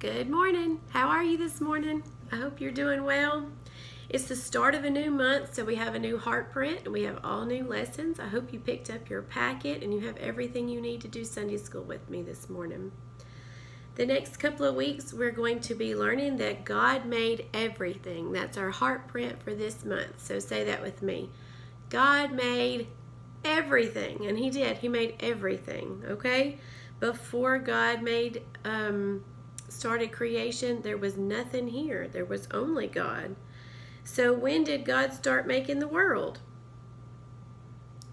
Good morning. How are you this morning? I hope you're doing well. It's the start of a new month, so we have a new heart print and we have all new lessons. I hope you picked up your packet and you have everything you need to do Sunday school with me this morning. The next couple of weeks, we're going to be learning that God made everything. That's our heart print for this month. So say that with me. God made everything, and He did. He made everything, okay? Before God started creation, there was nothing here. There was only God. So when did God start making the world?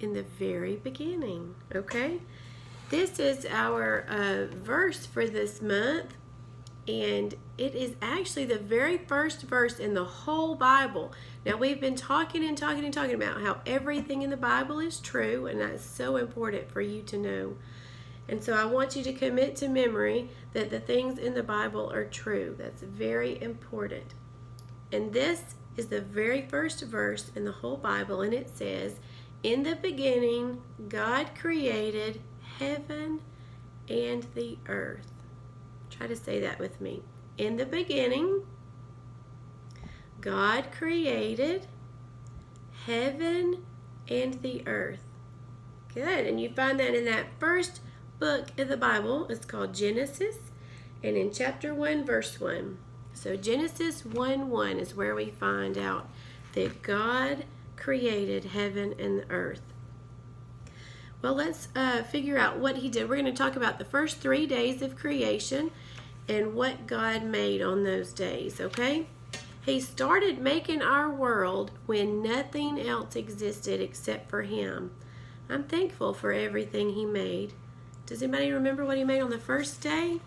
In the very beginning, okay? This is our verse for this month, and it is actually the very first verse in the whole Bible. Now, we've been talking about how everything in the Bible is true, and that's so important for you to know. And so I want you to commit to memory that the things in the Bible are true. That's very important. And this is the very first verse in the whole Bible, and it says, "In the beginning, God created heaven and the earth." Try to say that with me. In the beginning, God created heaven and the earth. Good. And you find that in that first book of the Bible. It's called Genesis, and in chapter 1, verse 1. So Genesis 1:1 is where we find out that God created heaven and the earth. Well, let's figure out what He did. We're going to talk about the first 3 days of creation and what God made on those days, okay? He started making our world when nothing else existed except for Him. I'm thankful for everything He made. Does anybody remember what He made on the first day?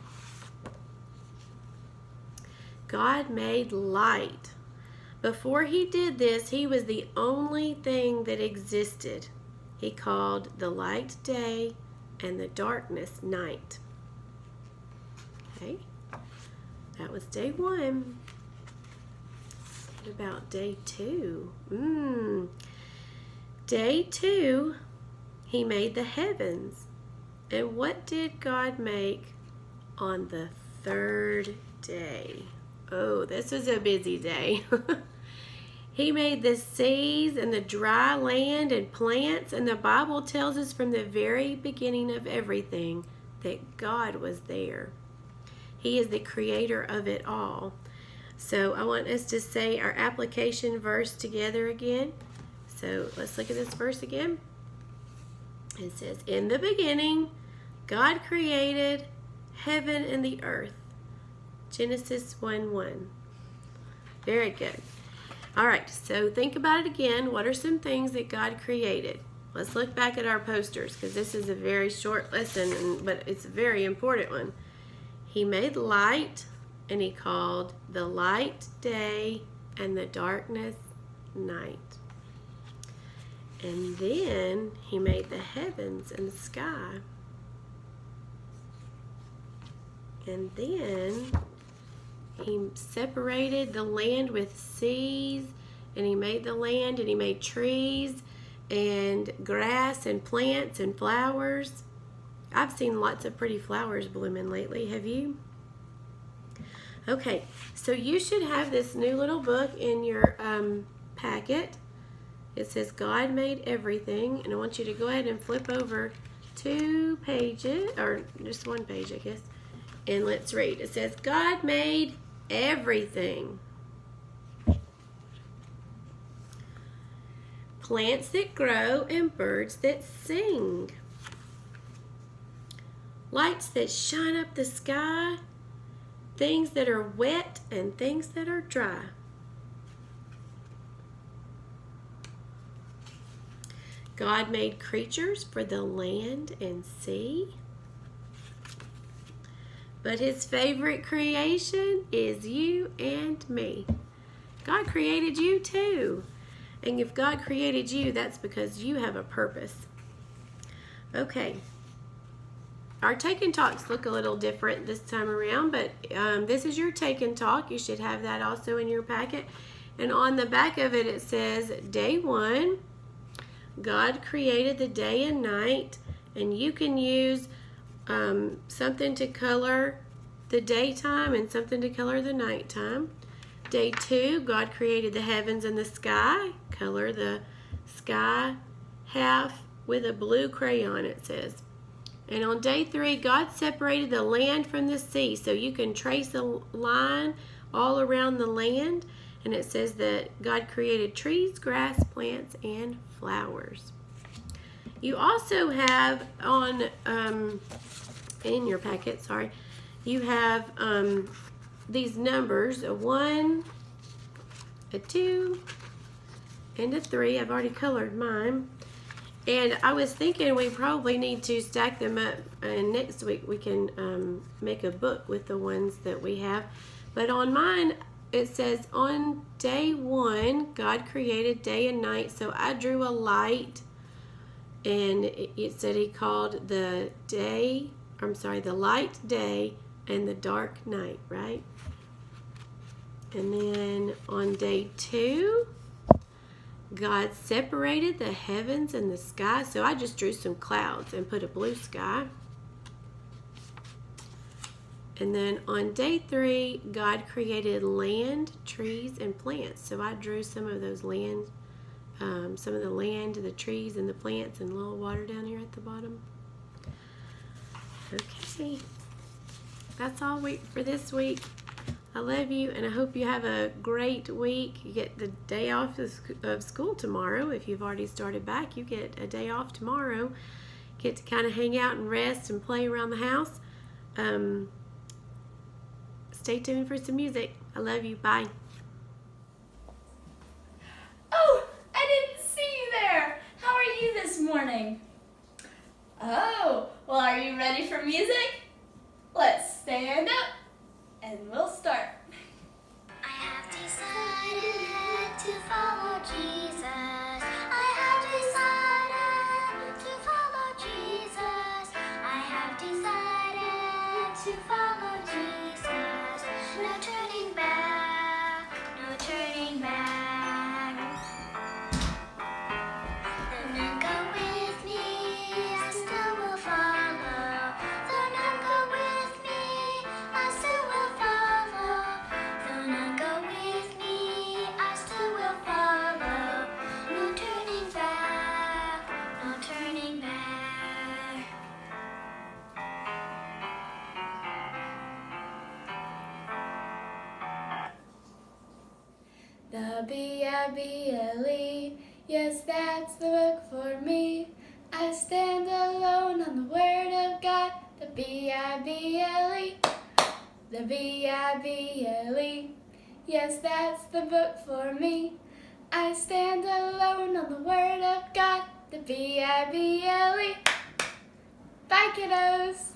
God made light. Before He did this, He was the only thing that existed. He called the light day and the darkness night. Okay, that was day 1. What about day 2? Day 2, He made the heavens. And what did God make on the 3rd day? Oh, this was a busy day. He made the seas and the dry land and plants, and the Bible tells us from the very beginning of everything that God was there. He is the creator of it all. So I want us to say our application verse together again. So let's look at this verse again. It says, "In the beginning, God created heaven and the earth." Genesis 1:1. Very good. All right, so think about it again. What are some things that God created? Let's look back at our posters, because this is a very short lesson, but it's a very important one. He made light, and He called the light day and the darkness night. And then He made the heavens and the sky. And then He separated the land with seas, and He made the land, and He made trees and grass and plants and flowers. I've seen lots of pretty flowers blooming lately. Have you? Okay, so you should have this new little book in your packet. It says God made everything, and I want you to go ahead and flip over 2 pages, or just 1 page, I guess, and let's read. It says, God made everything. Plants that grow and birds that sing. Lights that shine up the sky. Things that are wet and things that are dry. God made creatures for the land and sea. But His favorite creation is you and me. God created you too. And if God created you, that's because you have a purpose. Okay. Our take and talks look a little different this time around, but this is your take and talk. You should have that also in your packet. And on the back of it, it says, Day 1, God created the day and night, and you can use something to color the daytime and something to color the nighttime. Day 2, God created the heavens and the sky. Color the sky half with a blue crayon, it says. And on day 3, God separated the land from the sea. So you can trace a line all around the land. And it says that God created trees, grass, plants, and flowers. You also have on, in your packet, sorry, you have these numbers, a 1, a 2, and a 3. I've already colored mine. And I was thinking we probably need to stack them up, and next week we can make a book with the ones that we have. But on mine, it says on day 1, God created day and night. So I drew a light, and it said he called the light day and the dark night, right? And then on day 2, God separated the heavens and the sky. So I just drew some clouds and put a blue sky. And then on day 3, God created land, trees, and plants. So I drew some of those land, some of the land, the trees, and the plants, and a little water down here at the bottom. Okay, that's all for this week. I love you, and I hope you have a great week. You get the day off of school tomorrow. If you've already started back, you get a day off tomorrow. Get to kind of hang out and rest and play around the house. Stay tuned for some music. I love you. Bye. Oh, I didn't see you there. How are you this morning? Oh, well, are you ready for music? Let's stand up and we'll start. I have decided to follow Jesus. I have decided to follow Jesus. I have decided to follow Jesus. No turning back, no turning back. Though none go with me, I still will follow. Though none go with me, I still will follow. Though none go with me, I still will follow. No turning back, no turning back. The B-I-B-L-E, yes, that's the book for me. I stand alone on the Word of God. The B-I-B-L-E, the B-I-B-L-E, yes, that's the book for me. I stand alone on the Word of God. The B-I-B-L-E. Bye, kiddos.